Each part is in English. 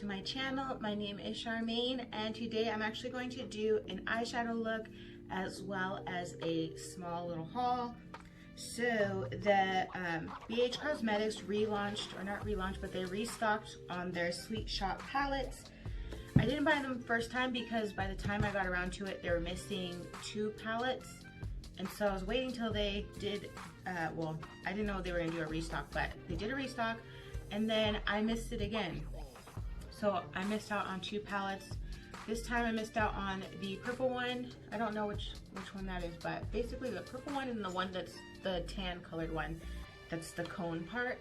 to my channel. My name is Charmaine, and today I'm actually going to do an eyeshadow look as well as a small little haul. So the BH Cosmetics relaunched, or not relaunched, but they restocked on their Sweet Shop palettes. I didn't buy them first time because by the time I got around to it, they were missing 2 palettes. And so I was waiting till they did, well, I didn't know they were gonna do a restock, but they did a restock, and then I missed it again. So I missed out on 2 palettes. This time I missed out on the purple one. I don't know which one that is, but basically the purple one and the one that's the tan colored one. That's the cone part.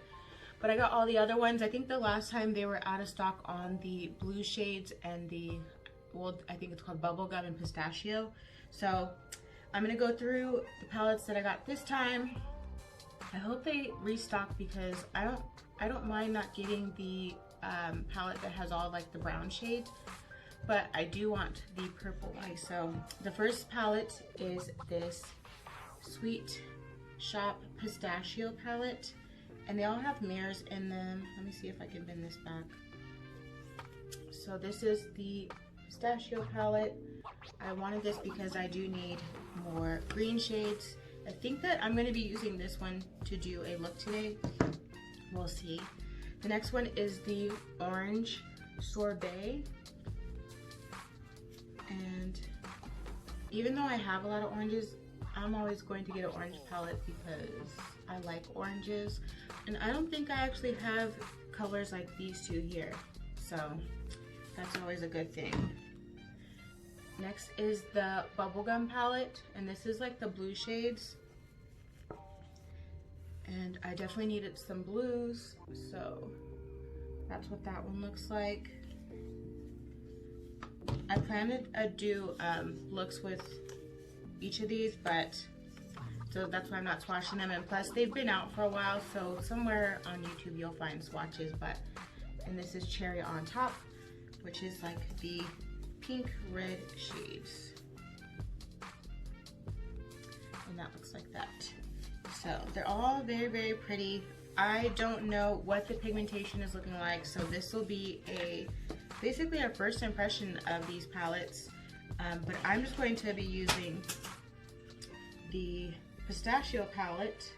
But I got all the other ones. I think the last time they were out of stock on the blue shades and the, well, I think it's called Bubblegum and Pistachio. So I'm gonna go through the palettes that I got this time. I hope they restock because I don't mind not getting the palette that has all like the brown shades, but I do want the purple one. So the first palette is this Sweet Shop Pistachio palette, and they all have mirrors in them. Let me see if I can bend this back. So this is the Pistachio palette. I wanted this because I do need more green shades. I think that I'm going to be using this one to do a look today. We'll see. The next one is the orange Sorbet. And even though I have a lot of oranges, I'm always going to get an orange palette because I like oranges. And I don't think I actually have colors like these two here. So that's always a good thing. Next is the Bubblegum Palette, and this is like the blue shades. And I definitely needed some blues, so that's what that one looks like. I plan to do looks with each of these, but so that's why I'm not swatching them. And plus, they've been out for a while, so somewhere on YouTube you'll find swatches. And this is Cherry on Top, which is like the pink red shades, and that looks like that. So they're all very, very pretty. I don't know what the pigmentation is looking like, so this will be basically a first impression of these palettes, but I'm just going to be using the Pistachio palette.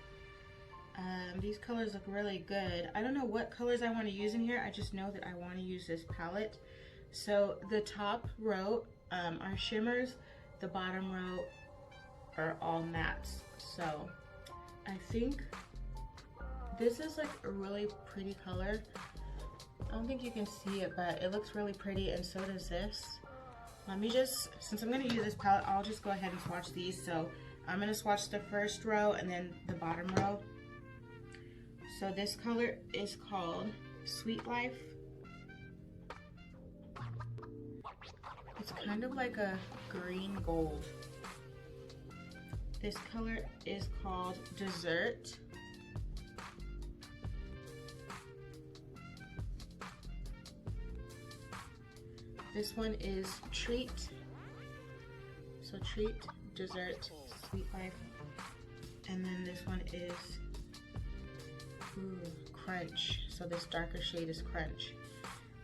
These colors look really good. I don't know what colors I want to use in here. I just know that I want to use this palette. So the top row are shimmers, the bottom row are all mattes. So I think this is like a really pretty color. I don't think you can see it, but it looks really pretty, and so does this. Let me just, since I'm going to use this palette, I'll just go ahead and swatch these. So I'm going to swatch the first row and then the bottom row. So this color is called Sweet Life. It's kind of like a green gold. This color is called Dessert. This one is Treat. So Treat, Dessert, Sweet Life. And then this one is Crunch. So this darker shade is Crunch.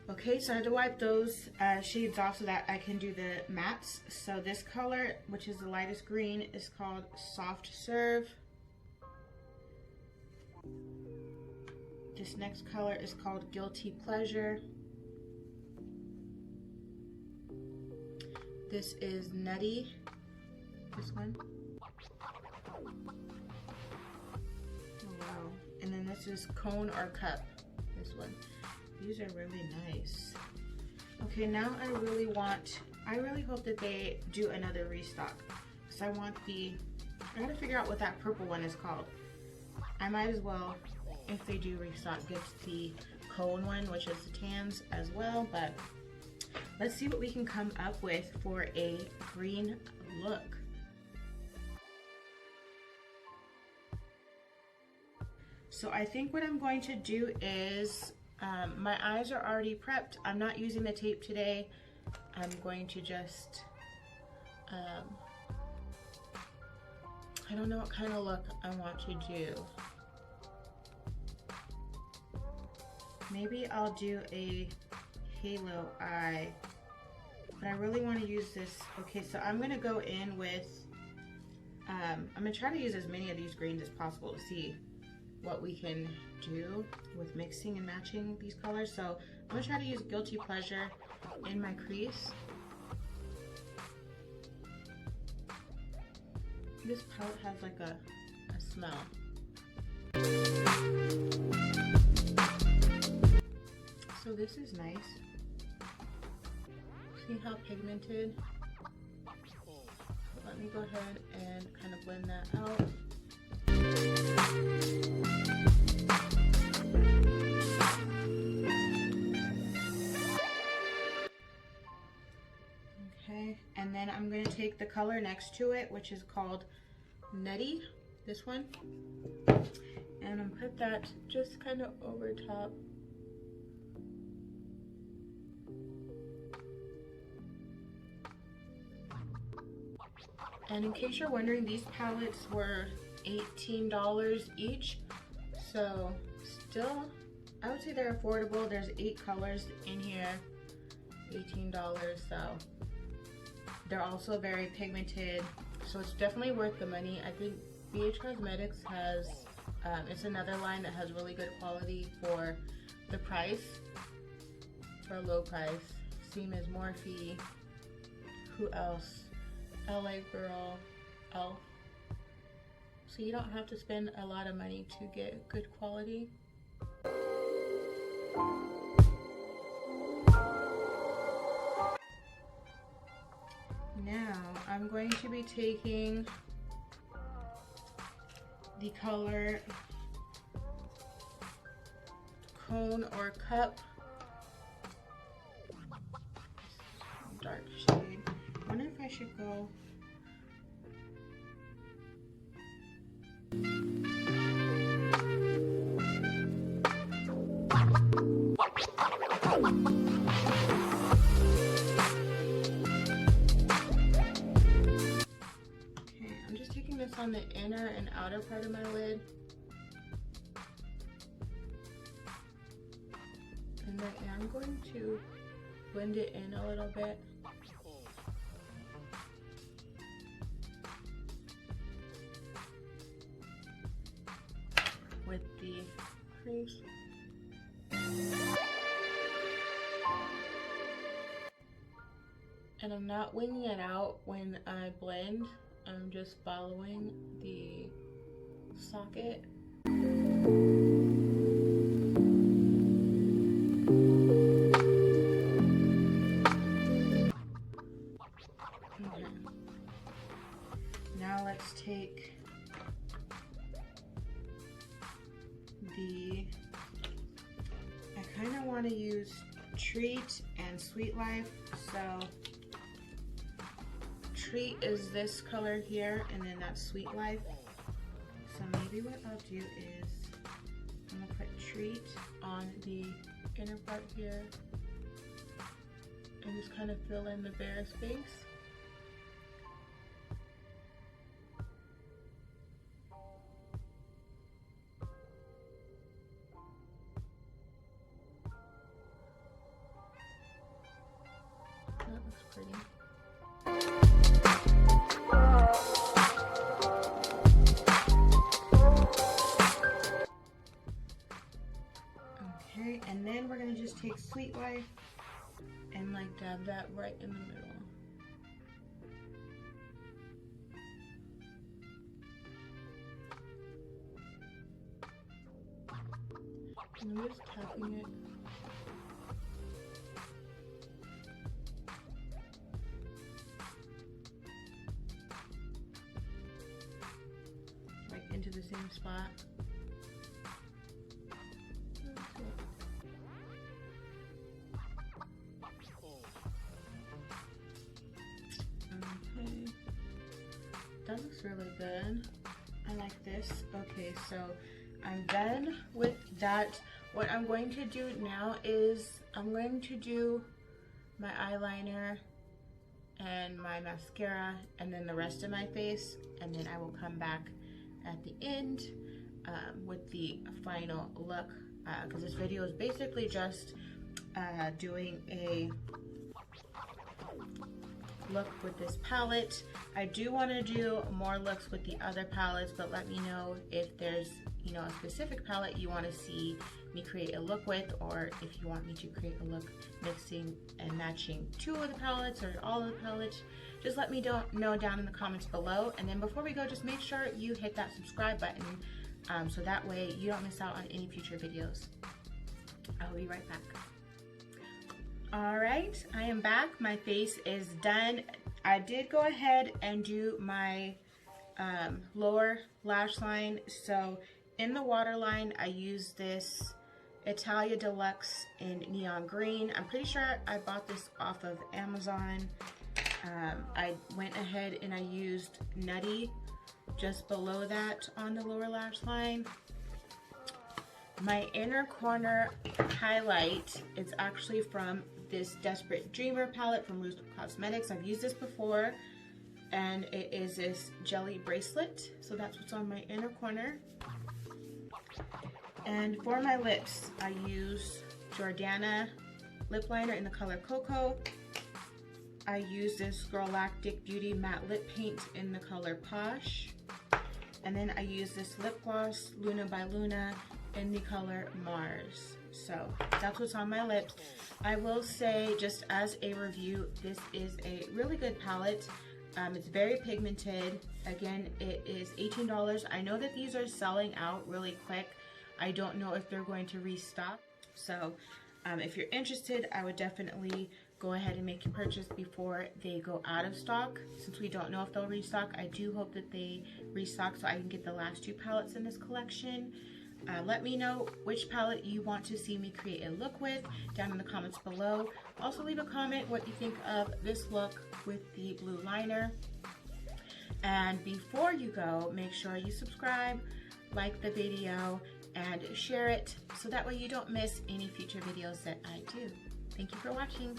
Okay, so I had to wipe those shades off so that I can do the mattes. So this color, which is the lightest green, is called Soft Serve. This next color is called Guilty Pleasure. This is Nutty, this one. Oh wow. And then this is Cone or Cup, this one. These are really nice. Okay, now I really hope that they do another restock. Because I gotta figure out what that purple one is called. I might as well, if they do restock, get the cone one, which is the tans as well. But let's see what we can come up with for a green look. So I think what I'm going to do is, my eyes are already prepped. I'm not using the tape today. I'm going to just, I don't know what kind of look I want to do. Maybe I'll do a halo eye, but I really want to use this. Okay, so I'm going to go in with, I'm going to try to use as many of these greens as possible to see what we can do with mixing and matching these colors. So I'm going to try to use Guilty Pleasure in my crease. This palette has like a smell. So this is nice. See how pigmented? So let me go ahead and kind of blend that out. Okay, and then I'm going to take the color next to it, which is called Nutty, this one, and I'm put that just kind of over top. And in case you're wondering, these palettes were $18 each, so still, I would say they're affordable. There's 8 colors in here, $18, so they're also very pigmented, so it's definitely worth the money. I think BH Cosmetics has, it's another line that has really good quality for the price, for a low price. Same as Morphe, who else? LA Girl, Elf. So you don't have to spend a lot of money to get good quality. Now I'm going to be taking the color Cone or Cup, dark shade. I wonder if I should go. Okay, I'm just taking this on the inner and outer part of my lid. And I am going to blend it in a little bit. With the crease. And I'm not winging it out when I blend, I'm just following the socket. Okay. Now let's take I kind of want to use Treat and Sweet Life. So Treat is this color here, and then that's Sweet Life. So maybe what I'll do is I'm gonna put Treat on the inner part here and just kind of fill in the bare space. That looks pretty. Okay, and then we're gonna just take Sweet Life and like dab that right in the middle. And I'm just tapping it. Like into the same spot. Okay. That looks really good. I like this. Okay, so I'm done with that. What I'm going to do now is I'm going to do my eyeliner and my mascara and then the rest of my face, and then I will come back at the end with the final look, because this video is basically just doing a look with this palette. I do want to do more looks with the other palettes, but let me know if there's, you know, a specific palette you want to see me create a look with, or if you want me to create a look mixing and matching 2 of the palettes or all of the palettes. Just let me know down in the comments below. And then before we go, just make sure you hit that subscribe button so that way you don't miss out on any future videos. I'll be right back. All right, I am back. My face is done. I did go ahead and do my lower lash line. So in the waterline, I used this Italia Deluxe in neon green. I'm pretty sure I bought this off of Amazon. I went ahead and I used Nutty just below that on the lower lash line. My inner corner highlight is actually from this Desperate Dreamer palette from Rouge Cosmetics. I've used this before, and it is this jelly bracelet. So that's what's on my inner corner. And for my lips, I use Jordana lip liner in the color Cocoa. I use this Galactic Beauty matte lip paint in the color Posh. And then I use this lip gloss, Luna by Luna, in the color Mars. So that's what's on my lips. I will say, just as a review, this is a really good palette. It's very pigmented. Again, it is $18. I know that these are selling out really quick. I don't know if they're going to restock. So if you're interested, I would definitely go ahead and make your purchase before they go out of stock. Since we don't know if they'll restock, I do hope that they restock so I can get the last 2 palettes in this collection. Let me know which palette you want to see me create a look with down in the comments below. Also leave a comment what you think of this look with the blue liner. And before you go, make sure you subscribe, like the video, and share it so that way you don't miss any future videos that I do. Thank you for watching.